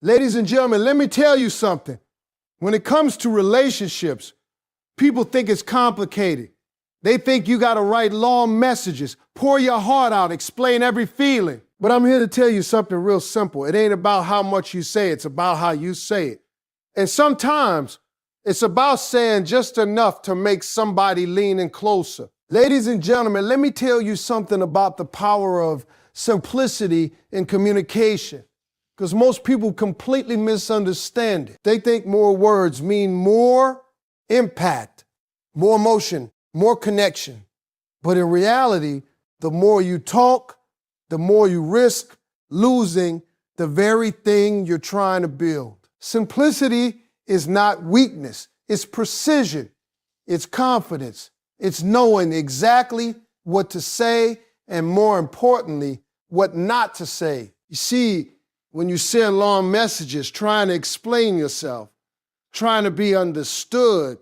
Ladies and gentlemen, let me tell you something. When it comes to relationships, people think it's complicated. They think you got to write long messages, pour your heart out, explain every feeling. But I'm here to tell you something real simple. It ain't about how much you say, it's about how you say it. And sometimes it's about saying just enough to make somebody lean in closer. Ladies and gentlemen, let me tell you something about the power of simplicity in communication. Because most people completely misunderstand it. They think more words mean more impact, more emotion, more connection. But in reality, the more you talk, the more you risk losing the very thing you're trying to build. Simplicity is not weakness, it's precision, it's confidence, it's knowing exactly what to say and, more importantly, what not to say. You see, when you send long messages trying to explain yourself, trying to be understood,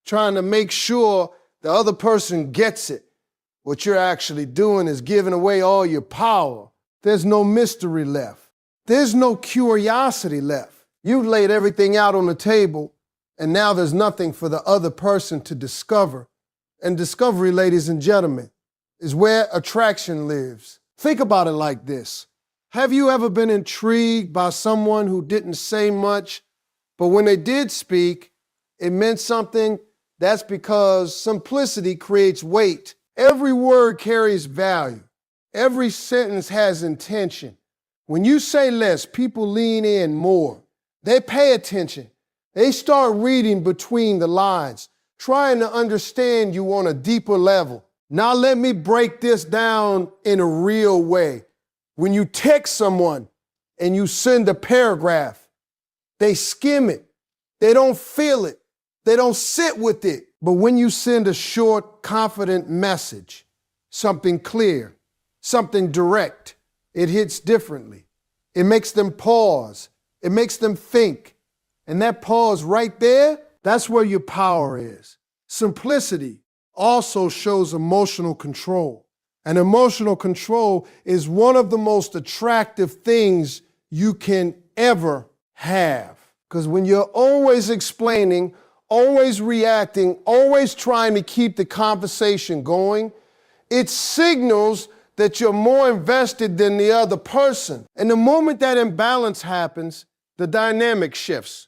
trying to make sure the other person gets it, what you're actually doing is giving away all your power. There's no mystery left. There's no curiosity left. You've laid everything out on the table, and now there's nothing for the other person to discover. And discovery, ladies and gentlemen, is where attraction lives. Think about it like this. Have you ever been intrigued by someone who didn't say much, but when they did speak, it meant something? That's because simplicity creates weight. Every word carries value. Every sentence has intention. When you say less, people lean in more. They pay attention. They start reading between the lines, trying to understand you on a deeper level. Now let me break this down in a real way. When you text someone and you send a paragraph, they skim it. They don't feel it. They don't sit with it. But when you send a short, confident message, something clear, something direct, it hits differently. It makes them pause. It makes them think. And that pause right there, that's where your power is. Simplicity also shows emotional control. And emotional control is one of the most attractive things you can ever have. Because when you're always explaining, always reacting, always trying to keep the conversation going, it signals that you're more invested than the other person. And the moment that imbalance happens, the dynamic shifts.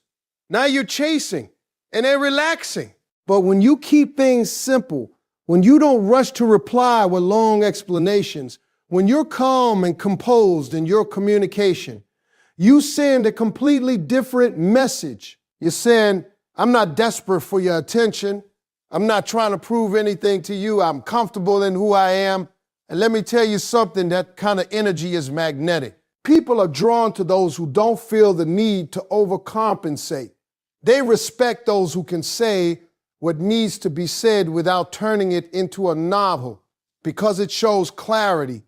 Now you're chasing and they're relaxing. But when you keep things simple, when you don't rush to reply with long explanations, when you're calm and composed in your communication, you send a completely different message. You're saying, I'm not desperate for your attention. I'm not trying to prove anything to you. I'm comfortable in who I am. And let me tell you something, that kind of energy is magnetic. People are drawn to those who don't feel the need to overcompensate. They respect those who can say what needs to be said without turning it into a novel, because it shows clarity.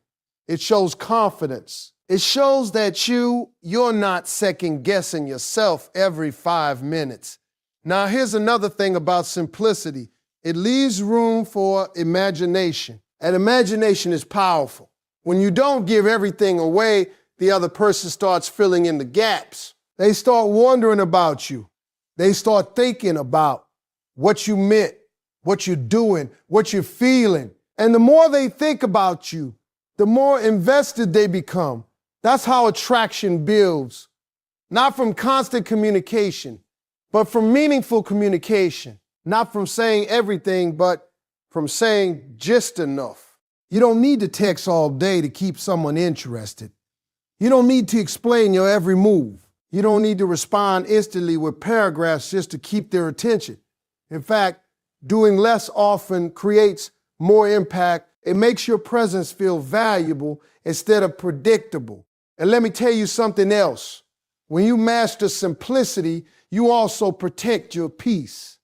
It shows confidence. It shows that you're not second guessing yourself every 5 minutes. Now, here's another thing about simplicity. It leaves room for imagination. And imagination is powerful. When you don't give everything away, the other person starts filling in the gaps. They start wondering about you. They start thinking about what you meant, what you're doing, what you're feeling. And the more they think about you, the more invested they become. That's how attraction builds. Not from constant communication, but from meaningful communication. Not from saying everything, but from saying just enough. You don't need to text all day to keep someone interested. You don't need to explain your every move. You don't need to respond instantly with paragraphs just to keep their attention. In fact, doing less often creates more impact. It makes your presence feel valuable instead of predictable. And let me tell you something else. When you master simplicity, you also protect your peace.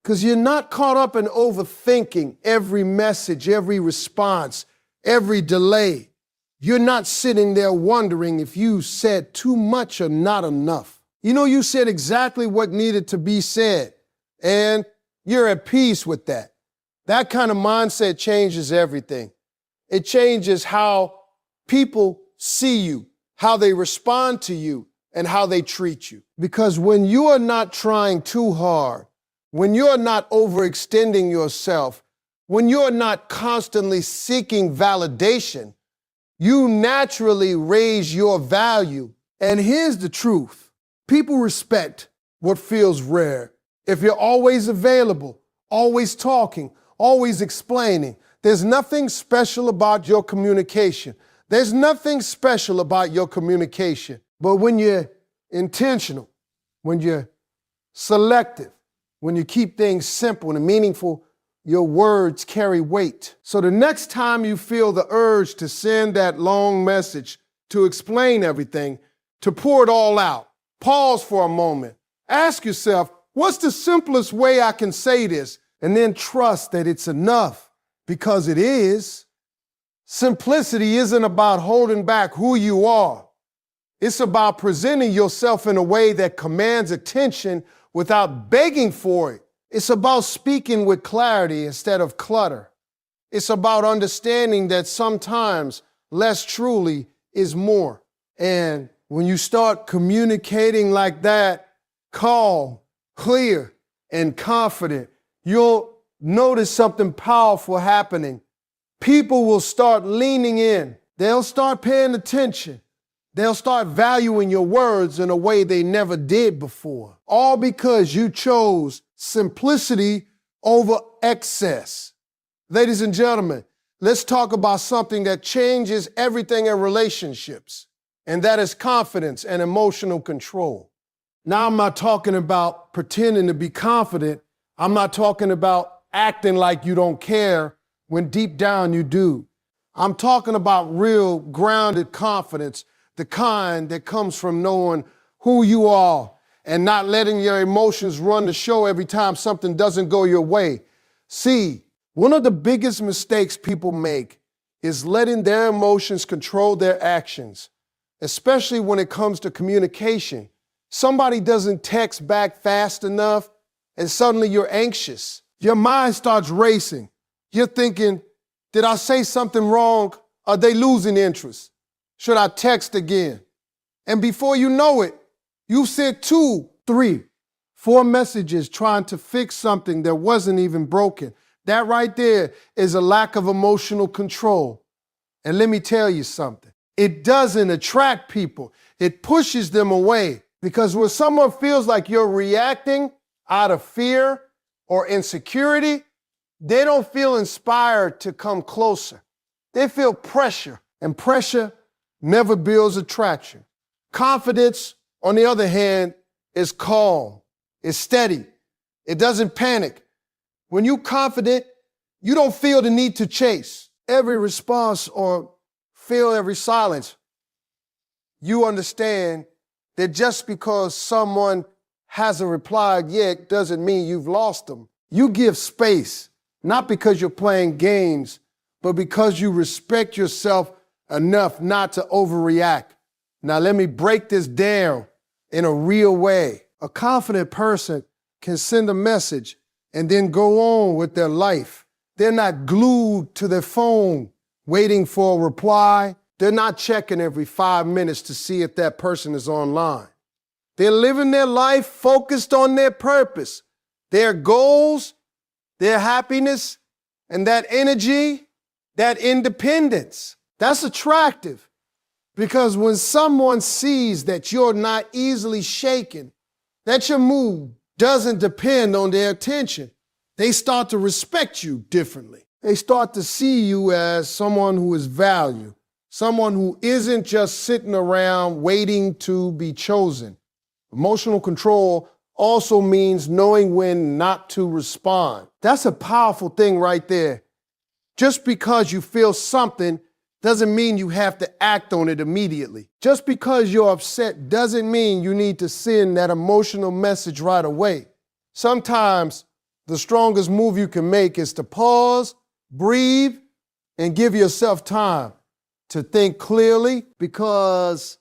Because you're not caught up in overthinking every message, every response, every delay. You're not sitting there wondering if you said too much or not enough. You know, you said exactly what needed to be said, and you're at peace with that. That kind of mindset changes everything. It changes how people see you, how they respond to you, and how they treat you. Because when you are not trying too hard, when you're not overextending yourself, when you're not constantly seeking validation, you naturally raise your value. And here's the truth. People respect what feels rare. If you're always available, always talking, always explaining, there's nothing special about your communication. There's nothing special about your communication. But when you're intentional, when you're selective, when you keep things simple and meaningful, your words carry weight. So the next time you feel the urge to send that long message, to explain everything, to pour it all out, pause for a moment. Ask yourself, what's the simplest way I can say this? And then trust that it's enough, because it is. Simplicity isn't about holding back who you are. It's about presenting yourself in a way that commands attention without begging for it. It's about speaking with clarity instead of clutter. It's about understanding that sometimes less truly is more. And when you start communicating like that, calm, clear, and confident, you'll notice something powerful happening. People will start leaning in. They'll start paying attention. They'll start valuing your words in a way they never did before. All because you chose simplicity over excess. Ladies and gentlemen, let's talk about something that changes everything in relationships, and that is confidence and emotional control. Now, I'm not talking about pretending to be confident. I'm not talking about acting like you don't care when deep down you do. I'm talking about real, grounded confidence, the kind that comes from knowing who you are and not letting your emotions run the show every time something doesn't go your way. See, one of the biggest mistakes people make is letting their emotions control their actions, especially when it comes to communication. Somebody doesn't text back fast enough, and suddenly you're anxious. Your mind starts racing. You're thinking, did I say something wrong? Are they losing interest? Should I text again? And before you know it, you sent 2, 3, 4 messages trying to fix something that wasn't even broken. That right there is a lack of emotional control. And let me tell you something. It doesn't attract people. It pushes them away. Because when someone feels like you're reacting out of fear or insecurity, they don't feel inspired to come closer. They feel pressure, and pressure never builds attraction. Confidence, on the other hand, is calm, it's steady, it doesn't panic. When you're confident, you don't feel the need to chase every response or feel every silence. You understand that just because someone hasn't replied yet doesn't mean you've lost them. You give space, not because you're playing games, but because you respect yourself enough not to overreact. Now let me break this down in a real way. A confident person can send a message and then go on with their life. They're not glued to their phone waiting for a reply. They're not checking every 5 minutes to see if that person is online. They're living their life focused on their purpose, their goals, their happiness, and that energy, that independence. That's attractive, because when someone sees that you're not easily shaken, that your mood doesn't depend on their attention, they start to respect you differently. They start to see you as someone who is valued, someone who isn't just sitting around waiting to be chosen. Emotional control also means knowing when not to respond. That's a powerful thing right there. Just because you feel something doesn't mean you have to act on it immediately. Just because you're upset doesn't mean you need to send that emotional message right away. Sometimes the strongest move you can make is to pause, breathe, and give yourself time to think clearly, because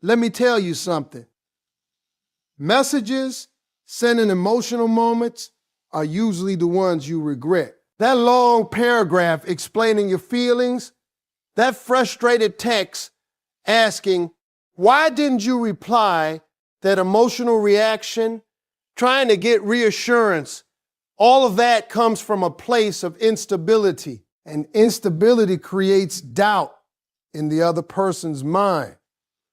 let me tell you something. Messages sent in emotional moments are usually the ones you regret. That long paragraph explaining your feelings, that frustrated text asking, Why didn't you reply that emotional reaction, trying to get reassurance, all of that comes from a place of instability, and instability creates doubt in the other person's mind.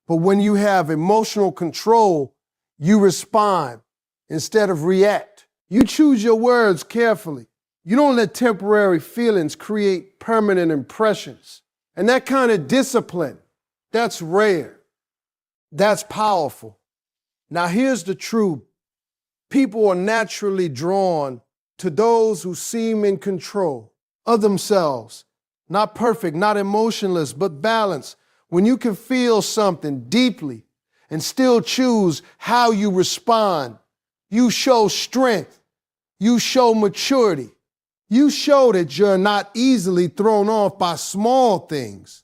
But when you have emotional control, you respond instead of react. You choose your words carefully. You don't let temporary feelings create permanent impressions. And that kind of discipline, that's rare. That's powerful. Now here's the truth. People are naturally drawn to those who seem in control of themselves. Not perfect, not emotionless, but balanced. When you can feel something deeply and still choose how you respond, you show strength. You show maturity. You show that you're not easily thrown off by small things.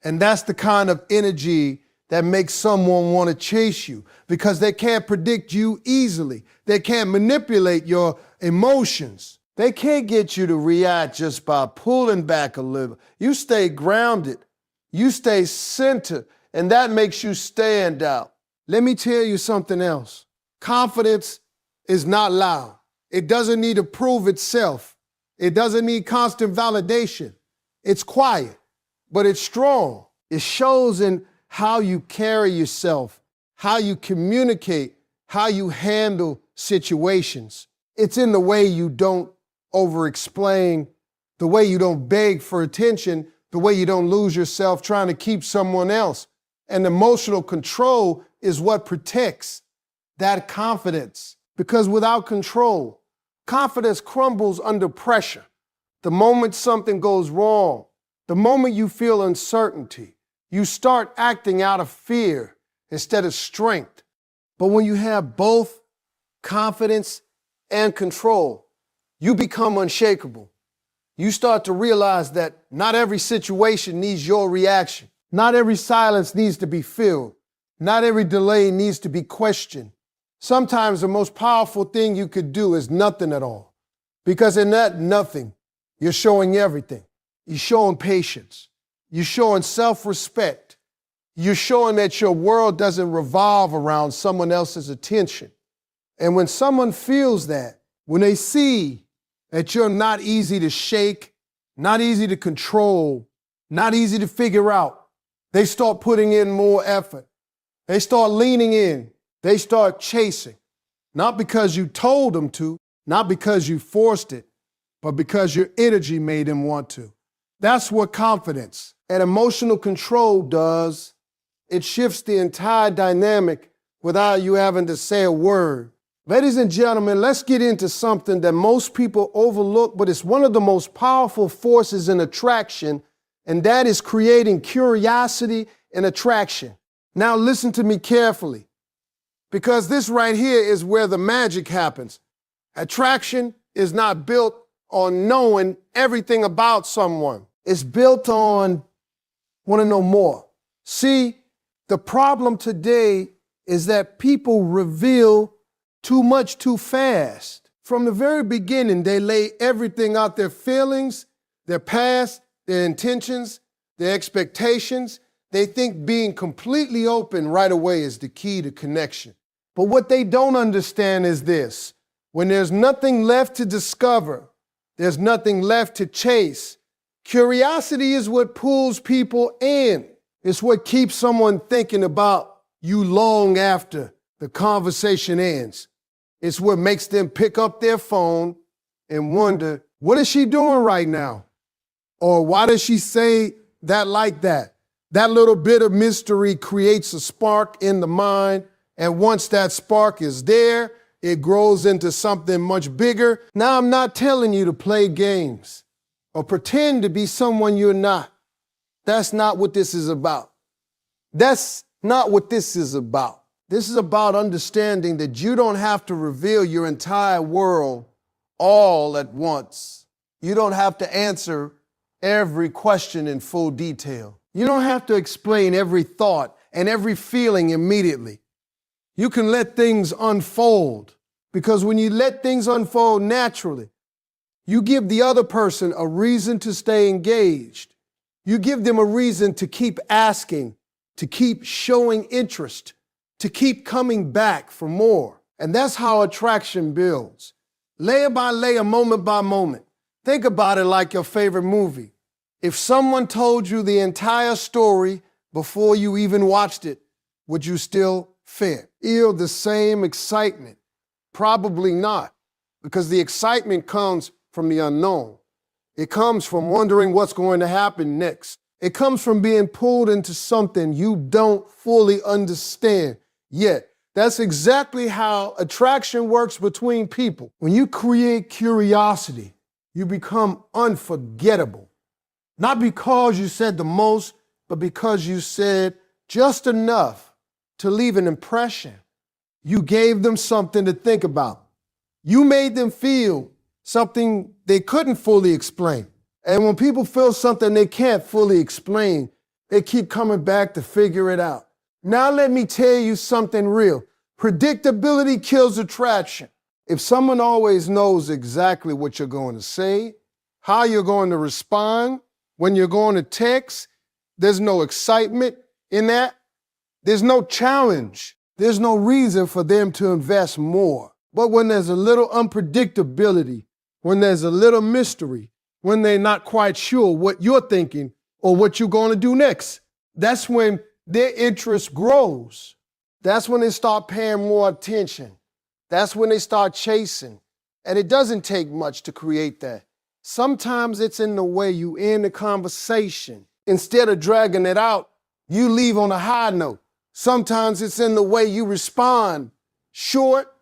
And that's the kind of energy that makes someone want to chase you, because they can't predict you easily. They can't manipulate your emotions. They can't get you to react just by pulling back a little. You stay grounded. You stay centered, and that makes you stand out. Let me tell you something else. Confidence is not loud. It doesn't need to prove itself. It doesn't need constant validation. It's quiet, but it's strong. It shows in how you carry yourself, how you communicate, how you handle situations. It's in the way you don't over-explain, the way you don't beg for attention, the way you don't lose yourself trying to keep someone else. And emotional control is what protects that confidence. Because without control, confidence crumbles under pressure. The moment something goes wrong, the moment you feel uncertainty, you start acting out of fear instead of strength. But when you have both confidence and control, you become unshakable. You start to realize that not every situation needs your reaction. Not every silence needs to be filled. Not every delay needs to be questioned. Sometimes the most powerful thing you could do is nothing at all. Because in that nothing, you're showing everything. You're showing patience. You're showing self-respect. You're showing that your world doesn't revolve around someone else's attention. And when someone feels that, when they see that you're not easy to shake, not easy to control, not easy to figure out, they start putting in more effort. They start leaning in. They start chasing. Not because you told them to, not because you forced it, but because your energy made them want to. That's what confidence and emotional control does. It shifts the entire dynamic without you having to say a word. Ladies and gentlemen, let's get into something that most people overlook, but it's one of the most powerful forces in attraction, and that is creating curiosity and attraction. Now listen to me carefully, because this right here is where the magic happens. Attraction is not built on knowing everything about someone. It's built on want to know more. See, the problem today is that people reveal too much too fast. From the very beginning, they lay everything out, their feelings, their past, their intentions, their expectations. They think being completely open right away is the key to connection. But what they don't understand is this. When there's nothing left to discover, there's nothing left to chase. Curiosity is what pulls people in. It's what keeps someone thinking about you long after the conversation ends. It's what makes them pick up their phone and wonder, what is she doing right now? Or why does she say that like that? That little bit of mystery creates a spark in the mind, and once that spark is there, it grows into something much bigger. Now, I'm not telling you to play games or pretend to be someone you're not. That's not what this is about. That's not what this is about. This is about understanding that you don't have to reveal your entire world all at once. You don't have to answer every question in full detail. You don't have to explain every thought and every feeling immediately. You can let things unfold, because when you let things unfold naturally, you give the other person a reason to stay engaged. You give them a reason to keep asking to keep showing interest, to keep coming back for more. And that's how attraction builds. Layer by layer, moment by moment. Think about it like your favorite movie. If someone told you the entire story before you even watched it, would you still feel the same excitement? Probably not, because the excitement comes from the unknown. It comes from wondering what's going to happen next. It comes from being pulled into something you don't fully understand yet. That's exactly how attraction works between people. When you create curiosity, you become unforgettable. Not because you said the most, but because you said just enough to leave an impression. You gave them something to think about. You made them feel something they couldn't fully explain. And when people feel something they can't fully explain, they keep coming back to figure it out. Now let me tell you something real. Predictability kills attraction. If someone always knows exactly what you're going to say, how you're going to respond, when you're going to text, there's no excitement in that. There's no challenge. There's no reason for them to invest more. But when there's a little unpredictability, when there's a little mystery, when they're not quite sure what you're thinking or what you're going to do next, that's when their interest grows. That's when they start paying more attention. That's when they start chasing. And it doesn't take much to create that. Sometimes it's in the way you end the conversation. Instead of dragging it out, you leave on a high note. Sometimes it's in the way you respond, short,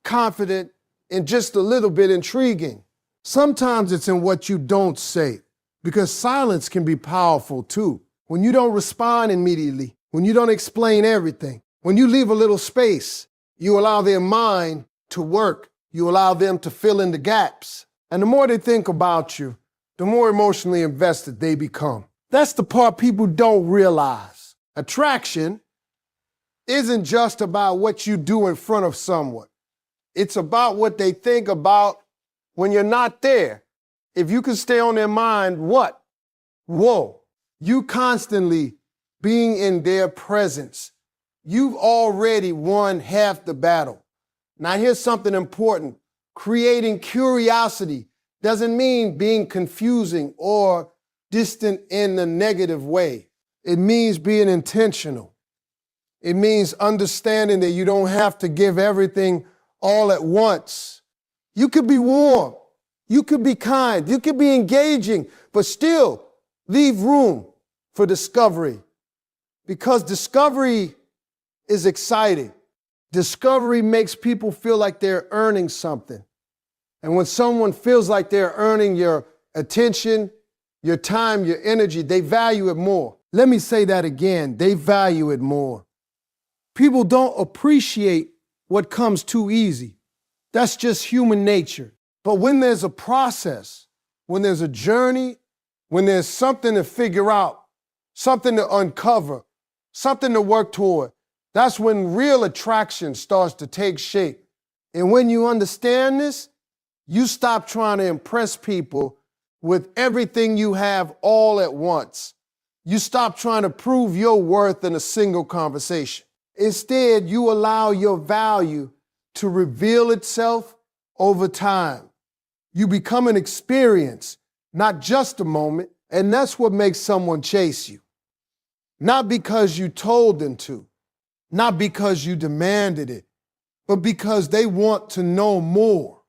confident, and just a little bit intriguing. Sometimes it's in what you don't say, because silence can be powerful too. When you don't respond immediately, when you don't explain everything, when you leave a little space, you allow their mind to work. You allow them to fill in the gaps. And the more they think about you, the more emotionally invested they become. That's the part people don't realize. Attraction isn't just about what you do in front of someone. It's about what they think about when you're not there. If you can stay on their mind, what? Whoa. You constantly being in their presence, you've already won half the battle. Now here's something important. Creating curiosity doesn't mean being confusing or distant in a negative way. It means being intentional. It means understanding that you don't have to give everything all at once. You could be warm, you could be kind, you could be engaging, but still leave room for discovery. Because discovery is exciting. Discovery makes people feel like they're earning something. And when someone feels like they're earning your attention, your time, your energy, they value it more. Let me say that again, they value it more. People don't appreciate what comes too easy. That's just human nature. But when there's a process, when there's a journey, when there's something to figure out, something to uncover, something to work toward, that's when real attraction starts to take shape. And when you understand this, you stop trying to impress people with everything you have all at once. You stop trying to prove your worth in a single conversation. Instead, you allow your value to reveal itself over time. You become an experience, not just a moment, and that's what makes someone chase you. Not because you told them to, not because you demanded it, but because they want to know more.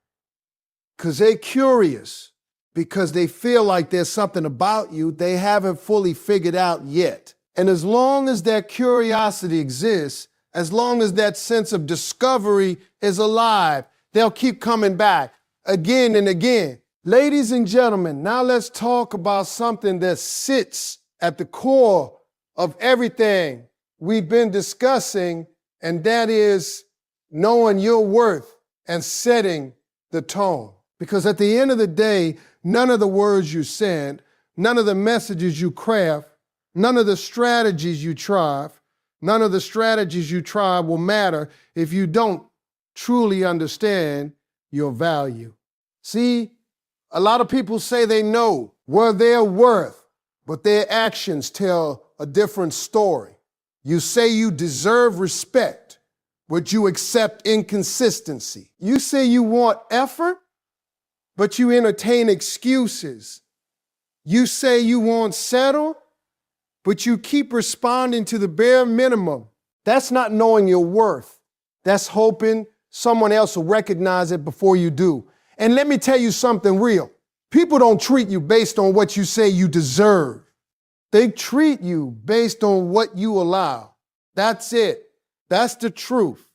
Because they're curious, because they feel like there's something about you they haven't fully figured out yet. And as long as that curiosity exists, as long as that sense of discovery is alive, they'll keep coming back again and again. Ladies and gentlemen, now let's talk about something that sits at the core of everything we've been discussing, and that is knowing your worth and setting the tone. Because at the end of the day, none of the words you send, none of the messages you craft, none of the strategies you try, none of the strategies you try will matter if you don't truly understand your value. See, a lot of people say they know where they're worth, but their actions tell a different story. You say you deserve respect, but you accept inconsistency. You say you want effort, but you entertain excuses. You say you won't settle, but you keep responding to the bare minimum. That's not knowing your worth. That's hoping someone else will recognize it before you do. And let me tell you something real. People don't treat you based on what you say you deserve. They treat you based on what you allow. That's it. That's the truth.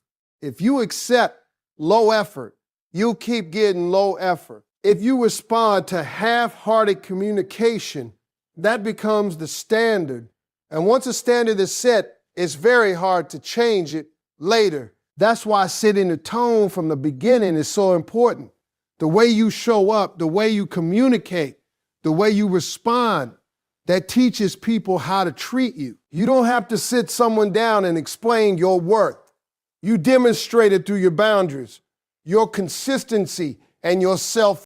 If you accept low effort, you'll keep getting low effort. If you respond to half-hearted communication, that becomes the standard. And once a standard is set, it's very hard to change it later. That's why setting the tone from the beginning is so important. The way you show up, the way you communicate, the way you respond, that teaches people how to treat you. You don't have to sit someone down and explain your worth. You demonstrate it through your boundaries, your consistency, and your self